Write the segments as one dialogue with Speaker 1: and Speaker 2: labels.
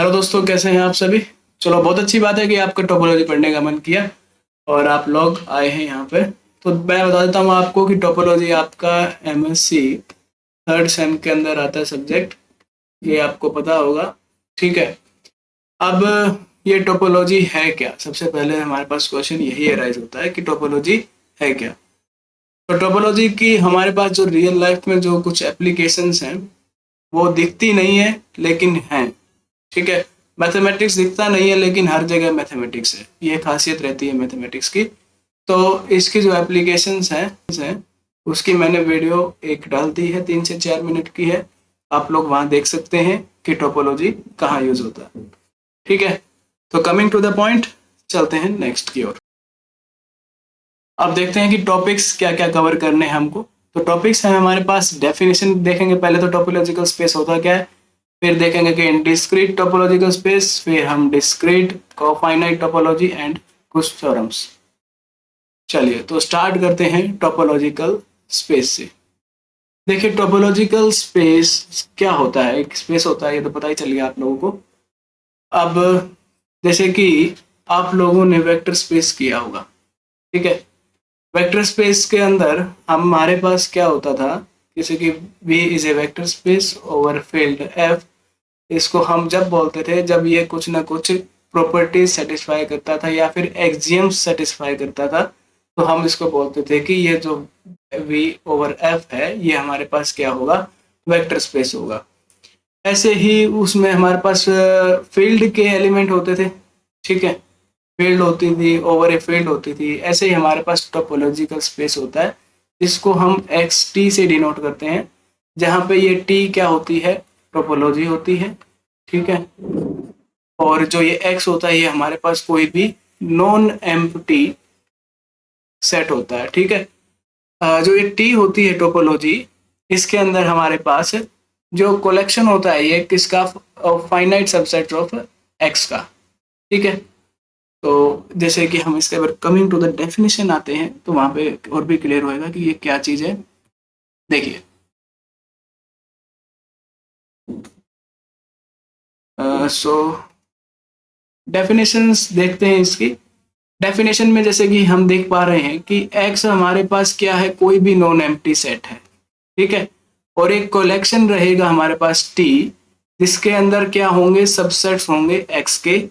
Speaker 1: Hello दोस्तों, कैसे हैं आप सभी। चलो, बहुत अच्छी बात है कि आपका टोपोलॉजी पढ़ने का मन किया और आप लोग आए हैं यहाँ पे। तो मैं बता देता हूँ आपको कि टोपोलॉजी आपका एमएससी थर्ड सेम के अंदर आता है सब्जेक्ट, ये आपको पता होगा। ठीक है, अब ये टोपोलॉजी है क्या। सबसे पहले हमारे पास क्वेश्चन यही अराइज होता है कि टोपोलॉजी है क्या। तो टोपोलॉजी की हमारे पास जो रियल लाइफ में जो कुछ एप्लीकेशंस हैं वो दिखती नहीं है लेकिन हैं। ठीक है, मैथमेटिक्स दिखता नहीं है लेकिन हर जगह मैथमेटिक्स है, ये खासियत रहती है मैथमेटिक्स की। तो इसकी जो एप्लीकेशंस हैं उसकी मैंने वीडियो एक डाल दी है, 3 से 4 मिनट की है। आप लोग वहाँ देख सकते हैं कि टोपोलॉजी कहाँ यूज होता है। ठीक है, तो कमिंग टू द पॉइंट, चलते हैं नेक्स्ट की ओर। अब देखते हैं कि टॉपिक्स क्या क्या कवर करने हैं हमको। तो टॉपिक्स हैं हमारे पास, डेफिनेशन देखेंगे पहले तो टोपोलॉजिकल स्पेस होता क्या है, फिर देखेंगे कि डिस्क्रीट टोपोलॉजिकल स्पेस, फिर हम डिस्क्रीट कोफाइनाइट टोपोलॉजी एंड कुछ थ्योरम्स। चलिए तो स्टार्ट करते हैं टोपोलॉजिकल स्पेस से। देखिए टोपोलॉजिकल स्पेस क्या होता है, एक स्पेस होता है, ये तो पता ही चल गया आप लोगों को। अब जैसे कि आप लोगों ने वेक्टर स्पेस किया होगा, ठीक है। वेक्टर स्पेस के अंदर हमारे पास क्या होता था, जैसे कि V is a vector space over field F। इसको हम जब बोलते थे जब ये कुछ ना कुछ प्रॉपर्टीज सेटिस्फाई करता था या फिर एक्सियम्स सेटिस्फाई करता था, तो हम इसको बोलते थे कि ये जो V ओवर F है ये हमारे पास क्या होगा, वेक्टर स्पेस होगा। ऐसे ही उसमें हमारे पास फील्ड के एलिमेंट होते थे, ठीक है, फील्ड होती थी, ओवर ए फील्ड होती थी। ऐसे ही हमारे पास टोपोलॉजिकल स्पेस होता है जिसको हम एक्स टी से डिनोट करते हैं, जहाँ पे ये टी क्या होती है, टोपोलॉजी होती है, ठीक है। और जो ये एक्स होता है ये हमारे पास कोई भी नॉन एम्प्टी सेट होता है, ठीक है। जो ये टी होती है टोपोलॉजी, इसके अंदर हमारे पास जो कलेक्शन होता है ये किसका, फाइनाइट सबसेट ऑफ एक्स का, ठीक है। तो जैसे कि हम इसके बाद कमिंग टू द डेफिनेशन आते हैं तो वहाँ पे और भी क्लियर होएगा कि ये क्या चीज़ है। देखिए सो डेफिनेशंस देखते हैं इसकी। डेफिनेशन में जैसे कि हम देख पा रहे हैं कि एक्स हमारे पास क्या है, कोई भी नॉन एम्प्टी सेट है, ठीक है। और एक कलेक्शन रहेगा हमारे पास टी, जिसके अंदर क्या होंगे, सबसेट्स होंगे एक्स के।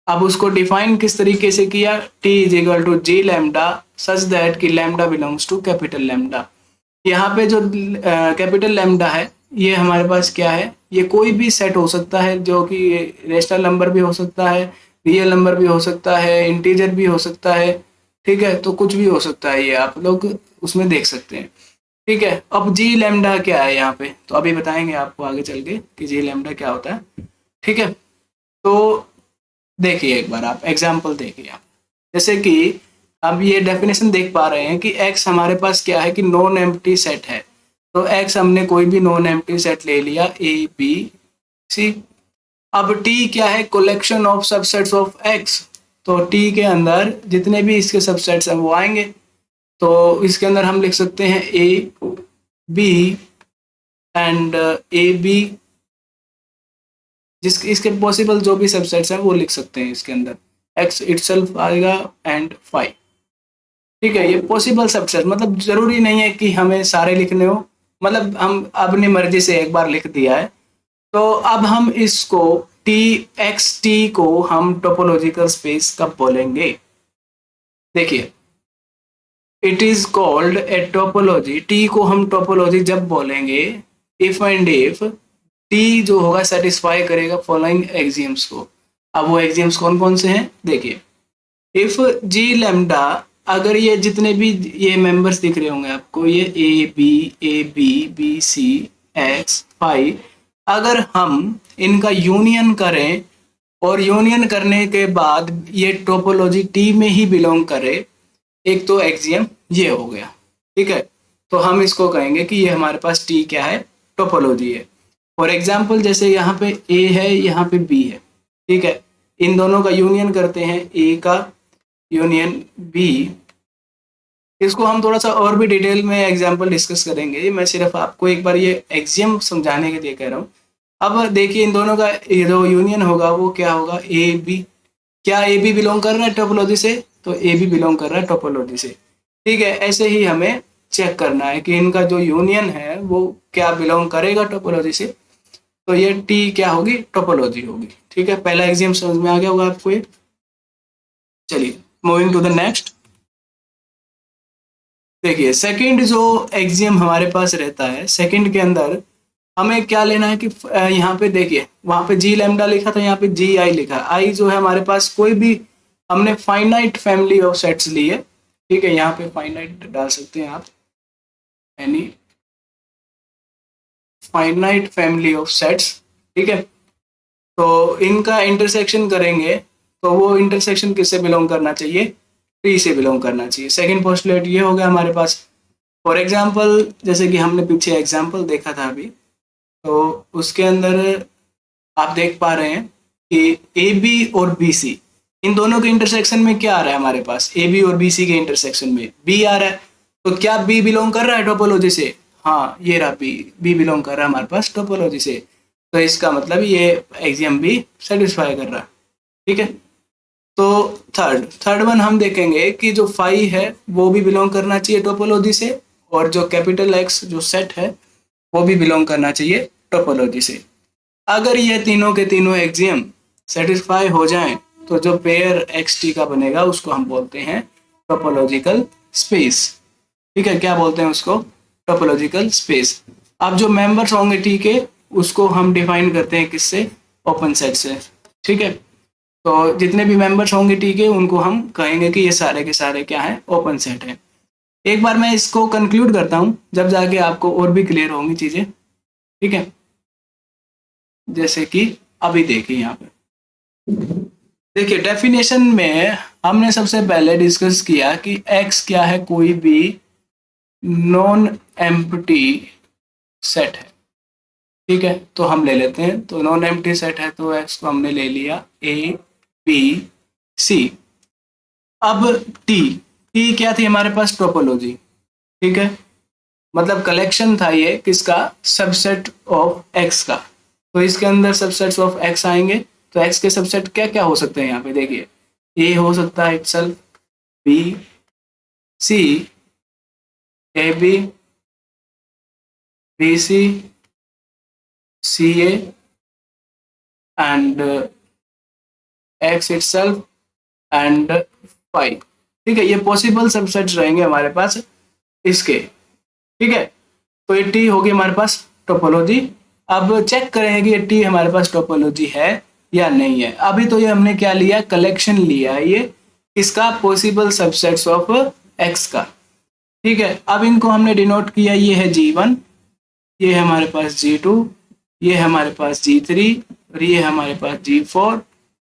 Speaker 1: अब उसको डिफाइन किस तरीके से किया, T is equal to G lambda such that कि lambda belongs to capital lambda. यहाँ पे जो कैपिटल लैम्डा है ये हमारे पास क्या है, ये कोई भी सेट हो सकता है, जो कि रेशनल नंबर भी हो सकता है, रियल नंबर भी हो सकता है, इंटीजर भी हो सकता है, ठीक है। तो कुछ भी हो सकता है, ये आप लोग उसमें देख सकते हैं, ठीक है। अब जी लैम्डा क्या है यहाँ पे, तो अभी बताएंगे आपको आगे चल के कि जी लैम्डा क्या होता है, ठीक है। तो देखिए एक बार आप एग्जाम्पल देखिए आप, जैसे कि अब ये डेफिनेशन देख पा रहे हैं कि x हमारे पास क्या है कि नॉन एम्प्टी सेट है। तो x हमने कोई भी नॉन एम्प्टी सेट ले लिया a b c। अब t क्या है, collection of subsets of x। तो t के अंदर जितने भी इसके सबसेट्स हैं वो आएंगे। तो इसके अंदर हम लिख सकते हैं a b and a b, जिस इसके पॉसिबल जो भी सबसेट्स हैं वो लिख सकते हैं इसके अंदर, x इटसेल्फ आएगा एंड फाइव, ठीक है। ये पॉसिबल सबसेट, मतलब जरूरी नहीं है कि हमें सारे लिखने हो, मतलब हम अपनी मर्जी से एक बार लिख दिया है। तो अब हम इसको टी एक्स टी को हम टोपोलॉजिकल स्पेस कब बोलेंगे, देखिए it is called a topology. T को हम टोपोलॉजी जब बोलेंगे इफ एंड इफ टी जो होगा सेटिस्फाई करेगा फॉलोइंग एक्सियम्स को। अब वो एक्सियम्स कौन कौन से हैं, देखिए इफ जी लैम्डा, अगर ये जितने भी ये मेंबर्स दिख रहे होंगे आपको, ये A B B C X five, अगर हम इनका यूनियन करें और यूनियन करने के बाद ये टोपोलॉजी टी में ही बिलोंग करे, एक तो एक्सियम ये हो गया, ठीक है। तो हम इसको कहेंगे कि ये हमारे पास टी क्या है, टोपोलॉजी है। फॉर एग्जाम्पल जैसे यहाँ पे ए है, यहाँ पे बी है, ठीक है। इन दोनों का यूनियन करते हैं, ए का यूनियन बी। इसको हम थोड़ा सा और भी डिटेल में एग्जांपल डिस्कस करेंगे, मैं सिर्फ आपको एक बार ये एक्सियम समझाने के लिए कह रहा हूँ। अब देखिए इन दोनों का ये जो यूनियन होगा वो क्या होगा, ए बी। क्या ए बी बिलोंग कर रहा है टोपोलॉजी से? तो ए बी बिलोंग कर रहा है टोपोलॉजी से। ठीक है, ऐसे ही हमें चेक करना है कि इनका जो यूनियन है वो क्या बिलोंग करेगा टोपोलॉजी से। तो ये टी क्या होगी, टोपोलॉजी होगी। ठीक है, पहला एग्जाम समझ में आ गया होगा आपको ये। चलिए मूविंग टू द नेक्स्ट। देखिए सेकंड जो एग्जाम हमारे पास रहता है, सेकंड के अंदर हमें क्या लेना है कि यहाँ पे देखिए वहां पे जी लैम्डा लिखा था, यहाँ पे जी आई लिखा है। आई जो है हमारे पास कोई भी हमने फाइनाइट फैमिली ऑफ सेट्स ली है। ठीक है, यहाँ पे फाइनाइट डाल सकते हैं आप, any finite family of sets. ठीक है, तो इनका इंटरसेक्शन करेंगे तो वो इंटरसेक्शन किससे बिलोंग करना चाहिए, टी से बिलोंग करना चाहिए। सेकंड पोस्टुलेट ये हो गया हमारे पास। फॉर एग्जांपल जैसे कि हमने पीछे एग्जांपल देखा था अभी, तो उसके अंदर आप देख पा रहे हैं कि ए बी और बी सी इन दोनों के इंटरसेक्शन में क्या आ रहा है हमारे पास, ए बी और बी सी के इंटरसेक्शन में बी आ रहा है। तो क्या बी बिलोंग कर रहा है टोपोलॉजी से? हाँ, ये रहा बी, बी बिलोंग कर रहा है हमारे पास टोपोलॉजी से। तो इसका मतलब ये एक्सियम भी सेटिस्फाई कर रहा है। ठीक है, तो थर्ड वन हम देखेंगे कि जो फाई है वो भी बिलोंग करना चाहिए टोपोलॉजी से, और जो कैपिटल एक्स जो सेट है वो भी बिलोंग करना चाहिए टोपोलॉजी से। अगर ये तीनों के तीनों एक्सियम सेटिस्फाई हो जाएं तो जो पेयर एक्स टी का बनेगा उसको हम बोलते हैं टोपोलॉजिकल स्पेस। ठीक है, क्या बोलते हैं उसको, टोपोलॉजिकल स्पेस। अब जो मेंबर्स होंगे टी के उसको हम डिफाइन करते हैं किससे, ओपन सेट से। ठीक है, तो जितने भी मेंबर्स होंगे टी के उनको हम कहेंगे कि ये सारे के सारे क्या हैं, ओपन सेट है। एक बार मैं इसको कंक्लूड करता हूँ, जब जाके आपको और भी क्लियर होंगी चीजें। ठीक है, जैसे कि अभी देखिए यहाँ पे देखिए डेफिनेशन में हमने सबसे पहले डिस्कस किया कि x क्या है, कोई भी नॉन एम्प्टी सेट है। ठीक है, तो हम ले लेते हैं, तो नॉन एम्प्टी सेट है तो x को हमने ले लिया a b c। अब t, t क्या थी हमारे पास, टोपोलॉजी। ठीक है, मतलब कलेक्शन था ये किसका, सबसेट ऑफ x का। तो इसके अंदर सबसेट्स ऑफ x आएंगे, तो x के सबसेट क्या क्या हो सकते हैं यहाँ पे देखिए, a हो सकता है itself, b c a b b c c a and x itself and 5। ठीक है, ये पॉसिबल सबसेट्स रहेंगे हमारे पास इसके। ठीक है, तो ये टी होगी हमारे पास टोपोलॉजी। अब चेक करेंगे कि ये टी हमारे पास टोपोलॉजी है या नहीं है। अभी तो ये हमने क्या लिया, कलेक्शन लिया है ये इसका पॉसिबल सबसेट्स ऑफ एक्स का। ठीक है, अब इनको हमने डिनोट किया, ये है G1, ये है हमारे पास G2, ये है हमारे पास G3, और ये है हमारे पास G4,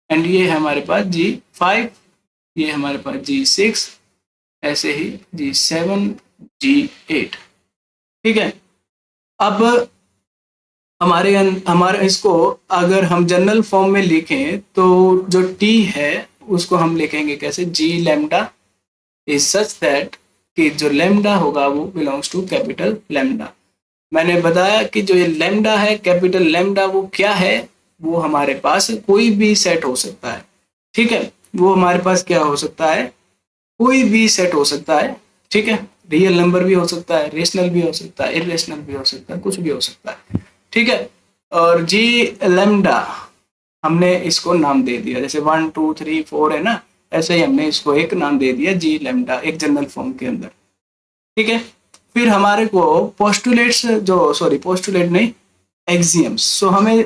Speaker 1: एंड ये है हमारे पास G5, ये है हमारे पास G6, ऐसे ही G7 G8। ठीक है, अब हमारे इसको अगर हम जनरल फॉर्म में लिखें तो जो टी है उसको हम लिखेंगे कैसे, जी लैम्डा इज सच दैट कि जो लैम्डा होगा वो बिलोंग्स टू कैपिटल लैम्डा। मैंने बताया कि जो ये लैम्डा है, कैपिटल लैम्डा, वो क्या है, वो हमारे पास कोई भी सेट हो सकता है। ठीक है, वो हमारे पास क्या हो सकता है, कोई भी सेट हो सकता है। ठीक है, रियल नंबर भी हो सकता है, रेशनल भी हो सकता है, इरेशनल भी हो सकता है, कुछ भी हो सकता है। ठीक है, और जी लैम्डा हमने इसको नाम दे दिया, जैसे 1 2 3 4 है ना, ऐसे ही हमने इसको एक नाम दे दिया जी लैम्डा, एक जनरल फॉर्म के अंदर। ठीक है, फिर हमारे को पोस्टुलेट्स पोस्टुलेट नहीं, एक्सियम्स। सो हमें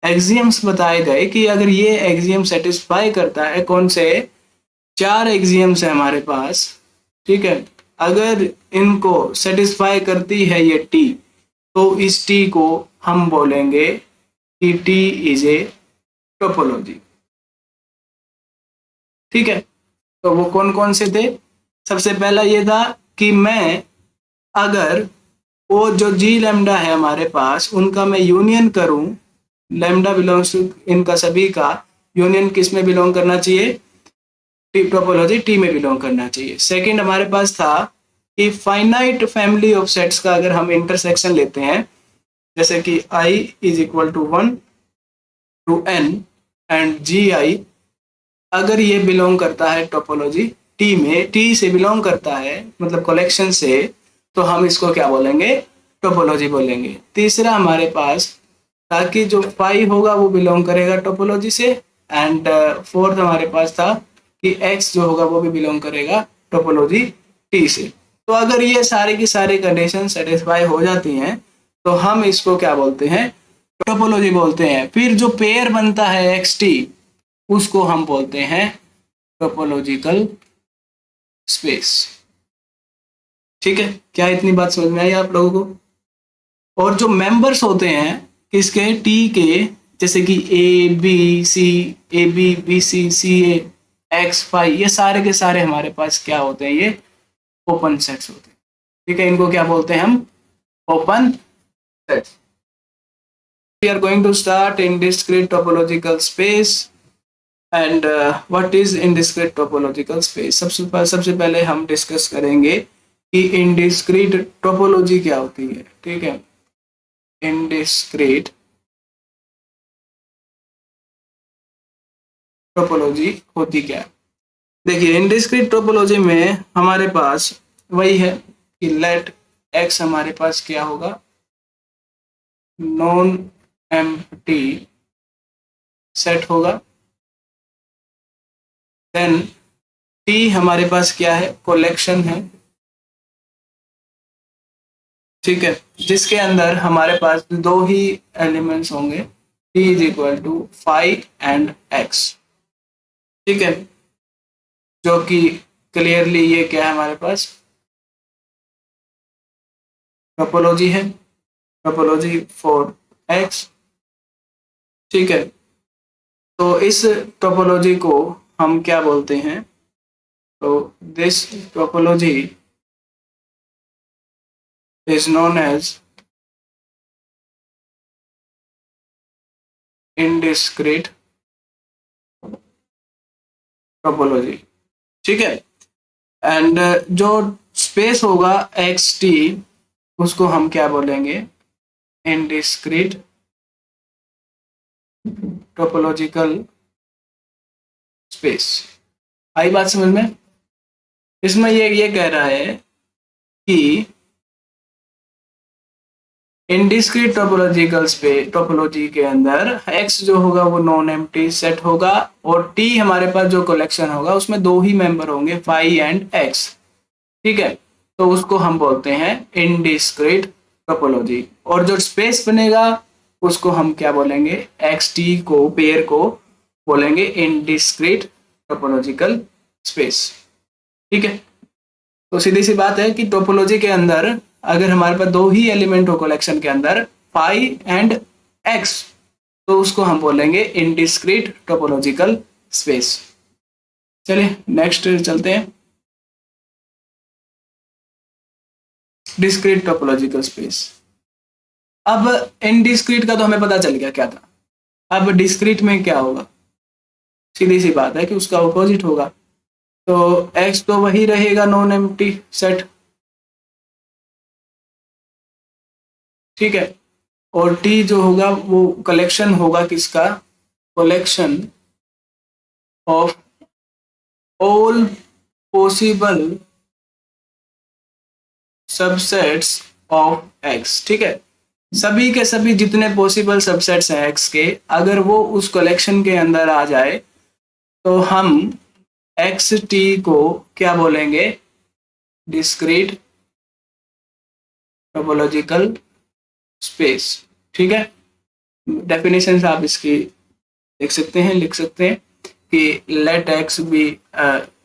Speaker 1: एक्सियम्स बताए गए कि अगर ये एक्सियम सेटिस्फाई करता है, कौन से, 4 एक्सियम्स है हमारे पास। ठीक है, अगर इनको सेटिस्फाई करती है ये टी, तो इस टी को हम बोलेंगे कि टी इज ए टोपोलॉजी। ठीक है, तो वो कौन कौन से थे, सबसे पहला ये था कि मैं अगर वो जो जी लैम्डा है हमारे पास उनका मैं यूनियन करूं, लैम्डा बिलोंग्स टू इनका सभी का यूनियन किस में बिलोंग करना चाहिए, टी टोपोलॉजी टी में बिलोंग करना चाहिए। सेकंड हमारे पास था कि फाइनाइट फैमिली ऑफ सेट्स का अगर हम इंटरसेक्शन लेते हैं जैसे कि i is equal to 1 to n and G I, अगर ये बिलोंग करता है टोपोलॉजी टी में, टी से बिलोंग करता है मतलब कलेक्शन से, तो हम इसको क्या बोलेंगे, टोपोलॉजी बोलेंगे। तीसरा हमारे पास ताकि जो फाई होगा वो बिलोंग करेगा टोपोलॉजी से, एंड फोर्थ हमारे पास था कि एक्स जो होगा वो भी बिलोंग करेगा टोपोलॉजी टी से। तो अगर ये सारी की सारी कंडीशन सेटिस्फाई हो जाती हैं तो हम इसको क्या बोलते हैं, टोपोलॉजी बोलते हैं। फिर जो पेयर बनता है एक्स टी, उसको हम बोलते हैं टोपोलॉजिकल स्पेस। ठीक है, क्या इतनी बात समझ में आई आप लोगों को? और जो मेंबर्स होते हैं किसके, टी के, जैसे कि A B C, A B B C C A X phi, ये सारे के सारे हमारे पास क्या होते हैं, ये ओपन सेट्स होते हैं। ठीक है, इनको क्या बोलते हैं हम, open sets. We are going to start in discrete topological space and what is indiscrete topological space। सबसे पहले हम डिस्कस करेंगे कि इनडिस्क्रीट टोपोलॉजी क्या होती है। ठीक है, इनडिस्क्रीट टोपोलॉजी होती क्या है। देखिए, इनडिस्क्रीट टोपोलॉजी में हमारे पास वही है कि लेट एक्स हमारे पास क्या होगा, नॉन एम्प्टी सेट होगा। देन टी हमारे पास क्या है, कलेक्शन है। ठीक है, जिसके अंदर हमारे पास दो ही एलिमेंट्स होंगे, T is equal to phi and X. ठीक है, जो कि क्लियरली ये क्या है हमारे पास, टोपोलॉजी है, टोपोलॉजी फॉर एक्स। ठीक है, तो इस टोपोलॉजी को हम क्या बोलते हैं, तो this topology is known as indiscrete topology. ठीक है, एंड जो स्पेस होगा एक्स टी, उसको हम क्या बोलेंगे, इनडिस्क्रीट टोपोलॉजिकल स्पेस। आई बात समझ में? इसमें ये कह रहा है कि इनडिस्क्रीट टोपोलॉजिकल स्पेस, टोपोलॉजी के अंदर x जो होगा वो नॉन एम्प्टी सेट होगा, और t हमारे पास जो कलेक्शन होगा उसमें दो ही मेंबर होंगे, फाई एंड x। ठीक है, तो उसको हम बोलते हैं इनडिस्क्रीट टोपोलॉजी। और जो स्पेस बनेगा उसको हम क्या बोलेंगे, एक्स टी को, पेयर को बोलेंगे इनडिस्क्रीट टोपोलॉजिकल स्पेस। ठीक है, तो सीधी सी बात है कि टोपोलॉजी के अंदर अगर हमारे पास दो ही एलिमेंट हो कलेक्शन के अंदर, फाई एंड एक्स, तो उसको हम बोलेंगे इनडिस्क्रीट टोपोलॉजिकल स्पेस। चलिए नेक्स्ट चलते हैं, डिस्क्रीट टोपोलॉजिकल स्पेस। अब इनडिस्क्रीट का तो हमें पता चल गया क्या था, अब डिस्क्रीट में क्या होगा, सीधी सी बात है कि उसका ऑपोजिट होगा। तो एक्स तो वही रहेगा, नॉन एम्प्टी सेट। ठीक है, और टी जो होगा वो कलेक्शन होगा किसका, collection of all possible subsets of x. ठीक है, सभी के सभी जितने पॉसिबल सबसेट्स हैं एक्स के, अगर वो उस कलेक्शन के अंदर आ जाए तो हम एक्स टी को क्या बोलेंगे, डिस्क्रीट टोपोलॉजिकल स्पेस। ठीक है, डेफिनेशन आप इसकी देख सकते हैं, लिख सकते हैं कि let X be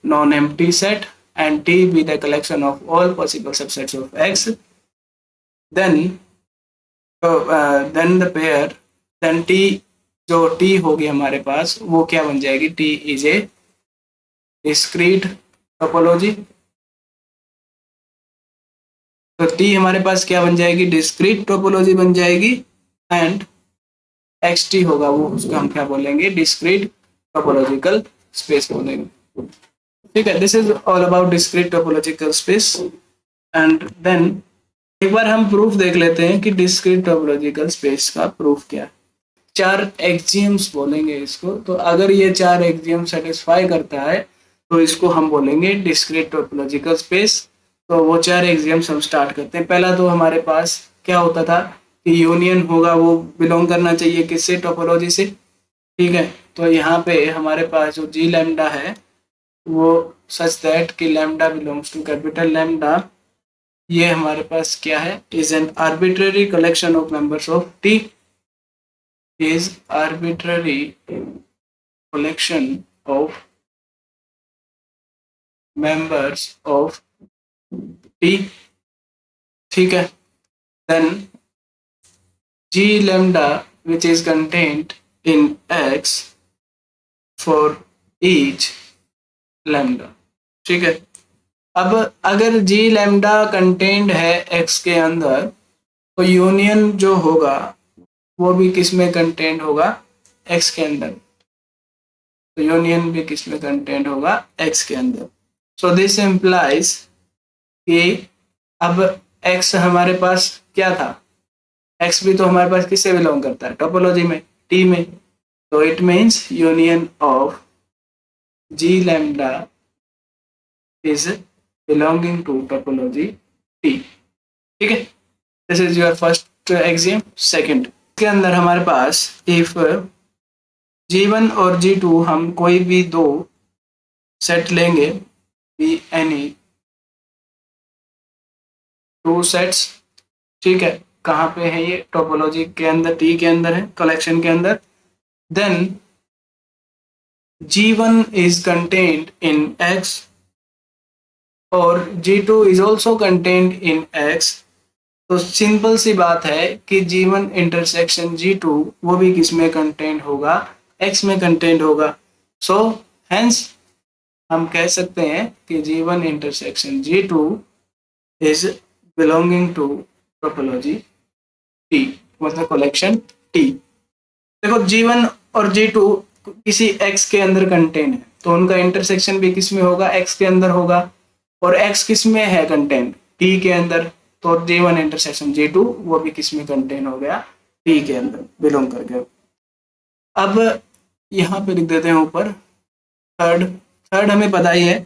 Speaker 1: non empty set and T be the collection of all possible subsets of X, then the pair, then T, जो टी होगी हमारे पास वो क्या बन जाएगी, T is a discrete topology. तो टी हमारे पास क्या बन जाएगी, डिस्क्रीट टोपोलॉजी बन जाएगी, एंड एक्स टी होगा वो, उसको हम क्या बोलेंगे, डिस्क्रीट टोपोलॉजिकल स्पेस बोलेंगे। ठीक है, this is all about discrete topological space. And then एक बार हम प्रूफ देख लेते हैं कि डिस्क्रीट टोपोलॉजिकल स्पेस का प्रूफ क्या है। 4 एक्सियम्स बोलेंगे इसको, तो अगर ये 4 एक्सियम सेटिस्फाई करता है तो इसको हम बोलेंगे डिस्क्रीट टोपोलॉजिकल स्पेस। तो वो 4 एक्सियम्स हम स्टार्ट करते हैं। पहला तो हमारे पास क्या होता था कि यूनियन होगा, वो बिलोंग करना चाहिए किससे, टोपोलॉजी से। ठीक है, तो यहाँ पे हमारे पास जो जी लैम्डा है वो सच दैट कि lambda belongs to capital lambda, ये हमारे पास क्या है, is an arbitrary collection of members of T, is arbitrary collection of members of T. ठीक है, then G lambda which is contained in X for each lambda. ठीक है, अब अगर जी लैम्डा कंटेन्ड है एक्स के अंदर तो यूनियन जो होगा वो भी किस में कंटेन्ड होगा, एक्स के अंदर। तो यूनियन भी किस में कंटेन्ड होगा, एक्स के अंदर। सो दिस इम्प्लाइज कि अब एक्स हमारे पास क्या था, एक्स भी तो हमारे पास किससे बिलोंग करता है, टोपोलॉजी में, टी में। तो it means union of G lambda is belonging to topology T। ठीक है, this is your first exam. Second के अंदर हमारे पास इफ G1 और G2 हम कोई भी दो सेट लेंगे, बी एनी टू सेट्स। ठीक है, कहाँ पे है ये, टोपोलॉजी के अंदर, टी के अंदर है, कलेक्शन के अंदर। Then G1 is contained in X और G2 is also contained in X। तो सिंपल सी बात है कि G1 इंटरसेक्शन G2 वो भी किस में कंटेंट होगा, X में कंटेंट होगा। सो हेंस हम कह सकते हैं कि G1 intersection G2 is belonging to topology T, मतलब कलेक्शन T। देखो G1 और G2 किसी X के अंदर कंटेंट है तो उनका इंटरसेक्शन भी किस में होगा, X के अंदर होगा। और X किस में है कंटेंट, T के अंदर। तो G1 इंटरसेक्शन G2 वो भी किस में कंटेंट हो गया, T के अंदर बिलोंग कर गया। अब यहाँ पे लिख देते हैं ऊपर थर्ड। थर्ड हमें पता ही है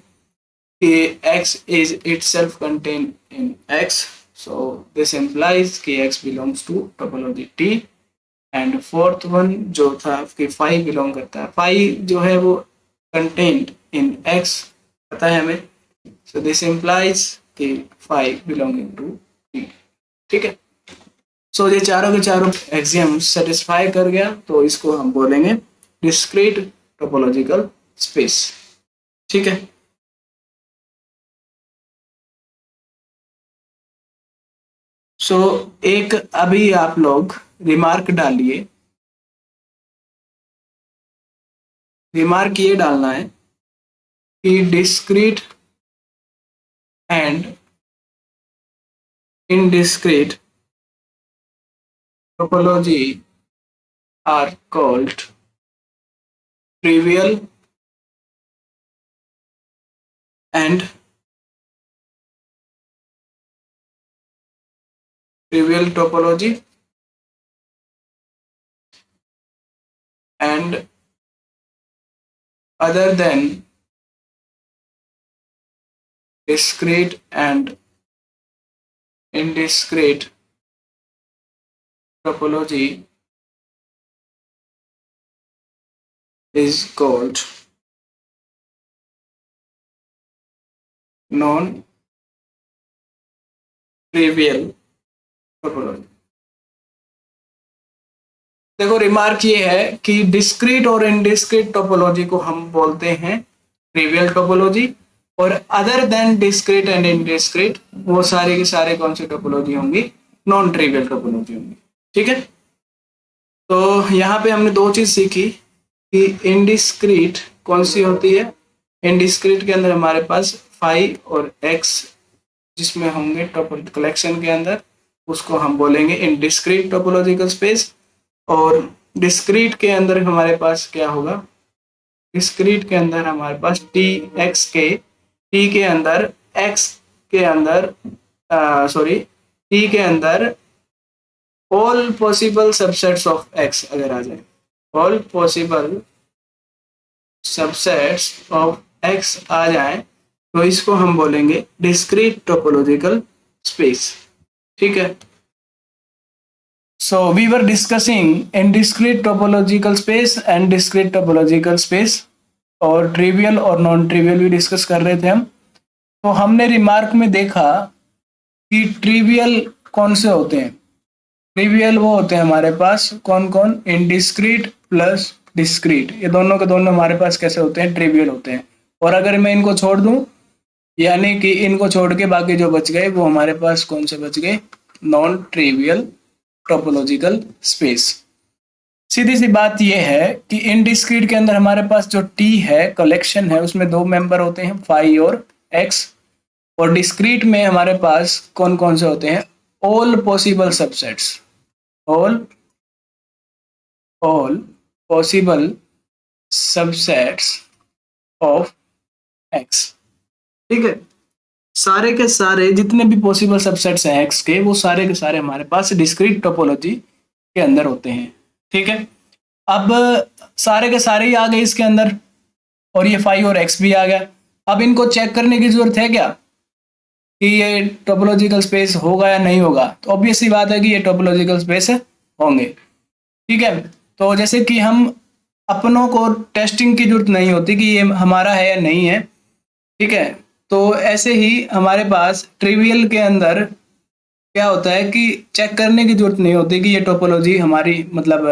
Speaker 1: कि X is itself contained in X, so this implies कि X belongs to topology T। And fourth one जो था कि फाई बिलोंग करता है, फाई जो है वो कंटेंट इन एक्स पता है हमें। सो दिस इम्प्लाइज कि फाई बिलोंगिंग टू टी। ठीक है, सो ये चारों के चारों एक्सियम सेटिस्फाई कर गया तो इसको हम बोलेंगे डिस्क्रीट टोपोलॉजिकल स्पेस। ठीक है, सो एक अभी आप लोग रिमार्क डालिए। रिमार्क ये डालना है कि discrete and indiscrete topology are called trivial and trivial topology and other than discrete and indiscrete topology is called non-trivial topology। देखो रिमार्क ये है कि डिस्क्रीट और इनडिस्क्रीट टोपोलॉजी को हम बोलते हैं ट्रिवियल टोपोलॉजी, और other than discrete and indiscrete वो सारे के सारे कौन सी टोपोलॉजी होंगी, नॉन ट्रिवियल टोपोलॉजी होंगी। ठीक है, तो यहाँ पे हमने दो चीज सीखी कि इनडिस्क्रीट कौन सी होती है। इनडिस्क्रीट के अंदर हमारे पास फाई और एक्स जिसमें होंगे टोपोलॉजी कलेक्शन के अंदर, उसको हम बोलेंगे इनडिस्क्रीट टोपोलॉजिकल स्पेस। और डिस्क्रीट के अंदर हमारे पास क्या होगा, डिस्क्रीट के अंदर हमारे पास टी एक्स के, टी के अंदर एक्स के अंदर सॉरी टी के अंदर all possible subsets of X अगर आ जाए, all possible subsets of X आ जाए, तो इसको हम बोलेंगे डिस्क्रीट टोपोलॉजिकल स्पेस। ठीक है। So we were discussing in discrete topological space and discrete topological space, और ट्रिवियल और नॉन ट्रिवियल भी डिस्कस कर रहे थे हम। तो हमने रिमार्क में देखा कि ट्रिवियल कौन से होते हैं। ट्रिवियल वो होते हैं हमारे पास कौन कौन, इनडिस्क्रीट प्लस डिस्क्रीट, ये दोनों के दोनों हमारे पास कैसे होते हैं, ट्रिवियल होते हैं। और अगर मैं इनको छोड़ दूं, यानी कि इनको छोड़ के बाकी जो बच गए वो हमारे पास कौन से बच गए, नॉन ट्रिवियल टोपोलॉजिकल स्पेस। सीधी सी बात यह है कि इनडिस्क्रीट के अंदर हमारे पास जो टी है, कलेक्शन है, उसमें दो मेंबर होते हैं, फाई और एक्स। और डिस्क्रीट में हमारे पास कौन कौन से होते हैं, all possible subsets, all possible subsets of x. ठीक है। सारे के सारे जितने भी पॉसिबल सबसेट्स हैं एक्स के, वो सारे के सारे हमारे पास डिस्क्रीट टोपोलॉजी के अंदर होते हैं। ठीक है। अब सारे के सारे ही आ गए इसके अंदर, और ये फाई और एक्स भी आ गया। अब इनको चेक करने की जरूरत है क्या कि ये टोपोलॉजिकल स्पेस होगा या नहीं होगा, तो ऑब्वियस सी बात है कि ये टोपोलॉजिकल स्पेस होंगे। ठीक है। तो जैसे कि हम अपनों को टेस्टिंग की जरूरत नहीं होती कि ये हमारा है या नहीं है। ठीक है। तो ऐसे ही हमारे पास ट्रिवियल के अंदर क्या होता है कि चेक करने की जरूरत नहीं होती कि ये टोपोलॉजी हमारी मतलब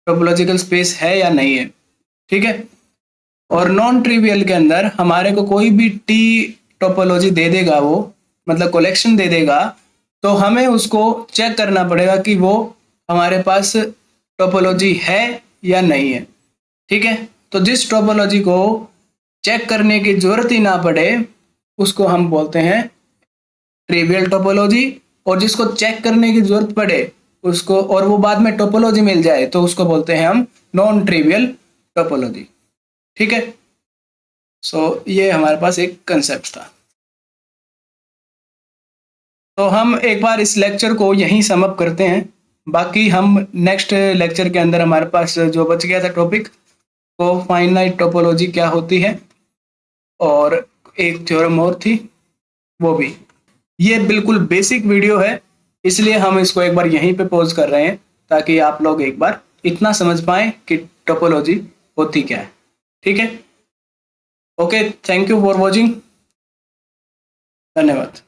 Speaker 1: टोपोलॉजिकल स्पेस है या नहीं है। ठीक है। और नॉन ट्रिवियल के अंदर हमारे को कोई भी टी टोपोलॉजी दे देगा, वो मतलब कलेक्शन दे देगा, तो हमें उसको चेक करना पड़ेगा कि वो हमारे पास टोपोलॉजी है या नहीं है। ठीक है। तो जिस टोपोलॉजी को चेक करने की जरूरत ही ना पड़े उसको हम बोलते हैं ट्रिवियल टोपोलॉजी, और जिसको चेक करने की जरूरत पड़े उसको, और वो बाद में टोपोलॉजी मिल जाए, तो उसको बोलते हैं हम नॉन ट्रिवियल टोपोलॉजी। ठीक है। सो ये हमारे पास एक कंसेप्ट था। तो हम एक बार इस लेक्चर को यहीं सम अप करते हैं। बाकी हम नेक्स्ट लेक्चर के अंदर हमारे पास जो बच गया था टॉपिक, वो फाइनाइट टोपोलॉजी क्या होती है, और एक थ्योरम और थी वो भी। ये बिल्कुल बेसिक वीडियो है, इसलिए हम इसको एक बार यहीं पे पॉज कर रहे हैं ताकि आप लोग एक बार इतना समझ पाएं कि टोपोलॉजी होती क्या है। ठीक है। Okay, thank you for watching. धन्यवाद।